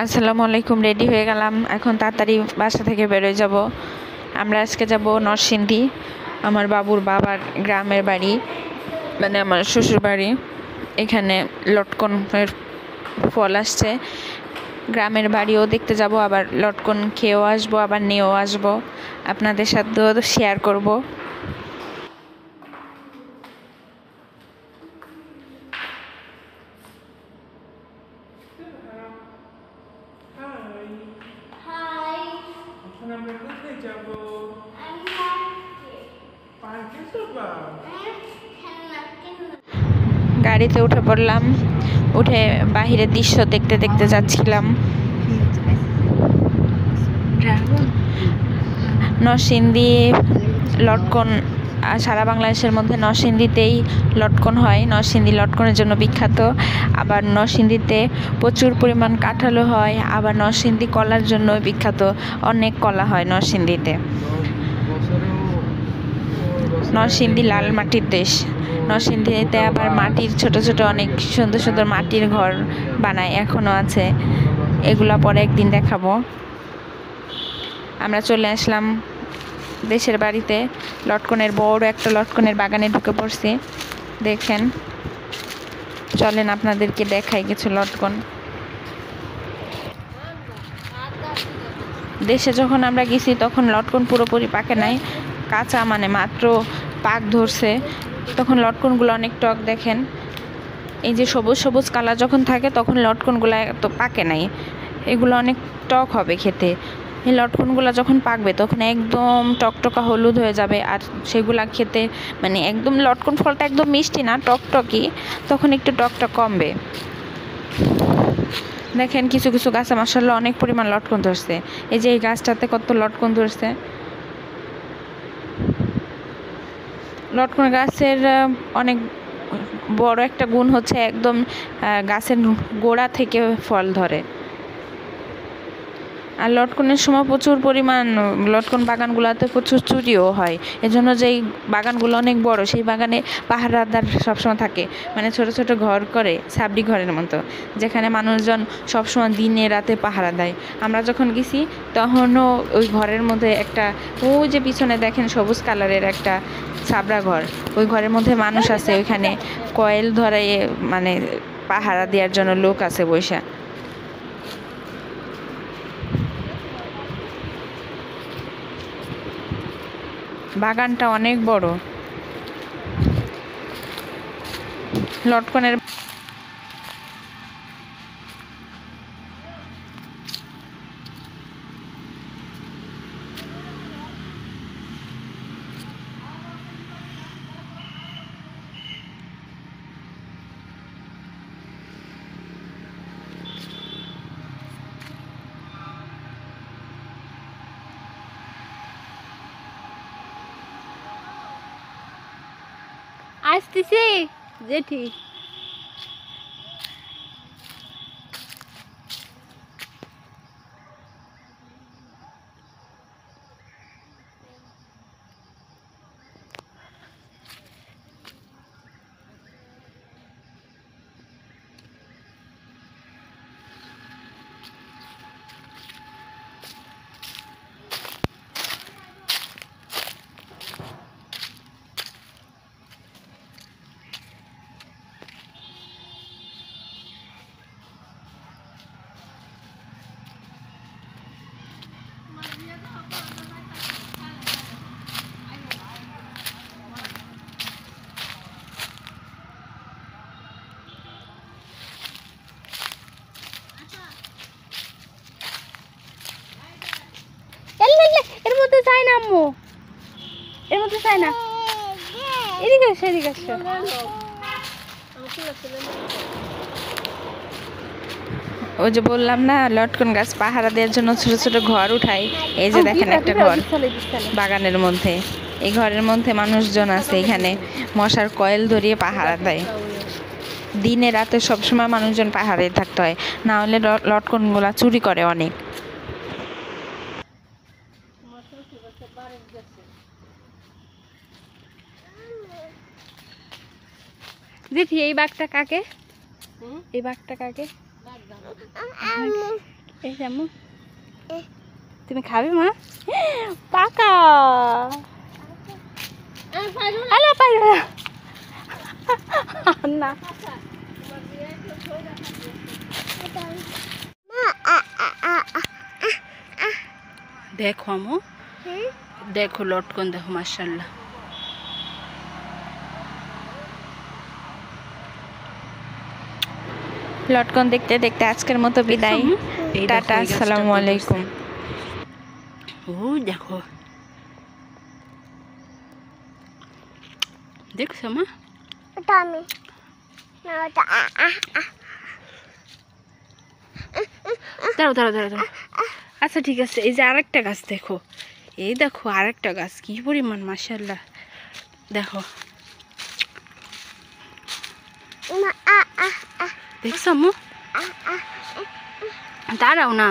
আসসালামু আলাইকুম। রেডি হয়ে গেলাম, এখন তাড়াতাড়ি বাসা থেকে বেরোয় যাব। আমরা আজকে যাব নরসিংদী, আমার বাবুর বাবার গ্রামের বাড়ি, মানে আমার শ্বশুর বাড়ি। এখানে লটকনের ফল আসছে, গ্রামের বাড়িও দেখতে যাব, আবার লটকন খেয়েও আসবো, আবার নিয়েও আসবো, আপনাদের সাথেও শেয়ার করব। এখন আমরা কোথায় যাব? পার্কে যাবা? গাড়িতে উঠে পড়লাম, উঠে বাহিরের দৃশ্য দেখতে দেখতে যাচ্ছিলাম। নরসিংদী লটকন সারা বাংলাদেশের মধ্যে নরসিংদীতেই লটকন হয়। নরসিংদী লটকনের জন্য বিখ্যাত। আবার নরসিংদীতে প্রচুর পরিমাণ কাঁঠালও হয়। আবার নরসিংদী কলার জন্য বিখ্যাত, অনেক কলা হয় নরসিংদীতে। নরসিংদী লাল মাটির দেশ। নরসিংদীতে আবার মাটির ছোট ছোট অনেক সুন্দর সুন্দর মাটির ঘর বানায়, এখনো আছে। এগুলা পরে একদিন দেখাবো। আমরা চলে আসলাম দেশের বাড়িতে। লটকনের বড় একটা লটকনের বাগানে ঢুকে পড়ছি, দেখেন। চলেন আপনাদেরকে দেখাই কিছু লটকন। দেশে যখন আমরা গেছি তখন লটকন পুরোপুরি পাকে নাই, কাঁচা, মানে মাত্র পাক ধরছে। তখন লটকনগুলো অনেক টক, দেখেন। এই যে সবুজ সবুজ কালার যখন থাকে তখন লটকনগুলো তো পাকে নাই, এগুলো অনেক টক হবে খেতে। এই লটকনগুলো যখন পাকবে তখন একদম টকটকা হলুদ হয়ে যাবে, আর সেগুলা খেতে মানে একদম লটকন ফলটা একদম মিষ্টি না, টকটকি, তখন একটু টকটা কমবে। দেখেন কিছু কিছু গাছে মাশাআল্লাহ অনেক পরিমাণ লটকন ধরছে। এই যে এই গাছটাতে কত লটকন ধরছে। লটকন গাছের অনেক বড় একটা গুণ হচ্ছে একদম গাছের গোড়া থেকে ফল ধরে। আর লটকনের সময় প্রচুর পরিমাণ লটকন বাগানগুলোতে প্রচুর চুরিও হয়। এজন্য যেই বাগানগুলো অনেক বড়, সেই বাগানে পাহারাদার সবসময় থাকে, মানে ছোট ছোট ঘর করে, ছাবড়ি ঘরের মতো, যেখানে মানুষজন সবসময় দিনে রাতে পাহারা দেয়। আমরা যখন গেছি তখনও ওই ঘরের মধ্যে একটা, ওই যে পিছনে দেখেন সবুজ কালারের একটা ছাবড়া ঘর, ওই ঘরের মধ্যে মানুষ আছে, ওইখানে কয়েল ধরে, মানে পাহারা দেওয়ার জন্য লোক আছে বৈশা। বাগানটা অনেক বড়। লটকনের আসতেছি জেঠি। এর মধ্যে চাই না আম্মু, এর মধ্যে চাই না। এদিকে আসো, এদিকে আসো। ওই যে বললাম না, লটকন গাছ পাহারা দেওয়ার জন্য ছোট ছোট ঘর উঠাই। এই যে দেখেন একটা ঘর বাগানের মধ্যে, এই ঘরের মধ্যে মানুষজন আছে, এখানে মশার কয়েল ধরিয়ে পাহারা দেয়। দিনে রাতে সবসময় মানুষজন পাহারায় থাকতে হয়, না হলে লটকনগুলা চুরি করে অনেক। জেঠি এই বাঘটা কাকে? এই বাঘটা কাকে? এই যে আম্মু তুমি খাবে মা পাকা আলো পাইলো না দেখো আম্মু দেখো লটকন দেখো মাশাআল্লাহ লটকন দেখতে দেখতে আজকের মতো বিদায়। এই দেখো, টাটা, এই গাছটা আসসালামু তো আলাইকুম। ও দেখো দেখছো মা দাঁড়াও দাঁড়াও দাঁড়াও দাঁড়াও আচ্ছা ঠিক আছে এই যে আরেকটা গাছ দেখো এই দেখো আরেকটা গাছ কি পরিমাণ মাশাআল্লাহ দেখো দেখছো আম্মু দাঁড়াও না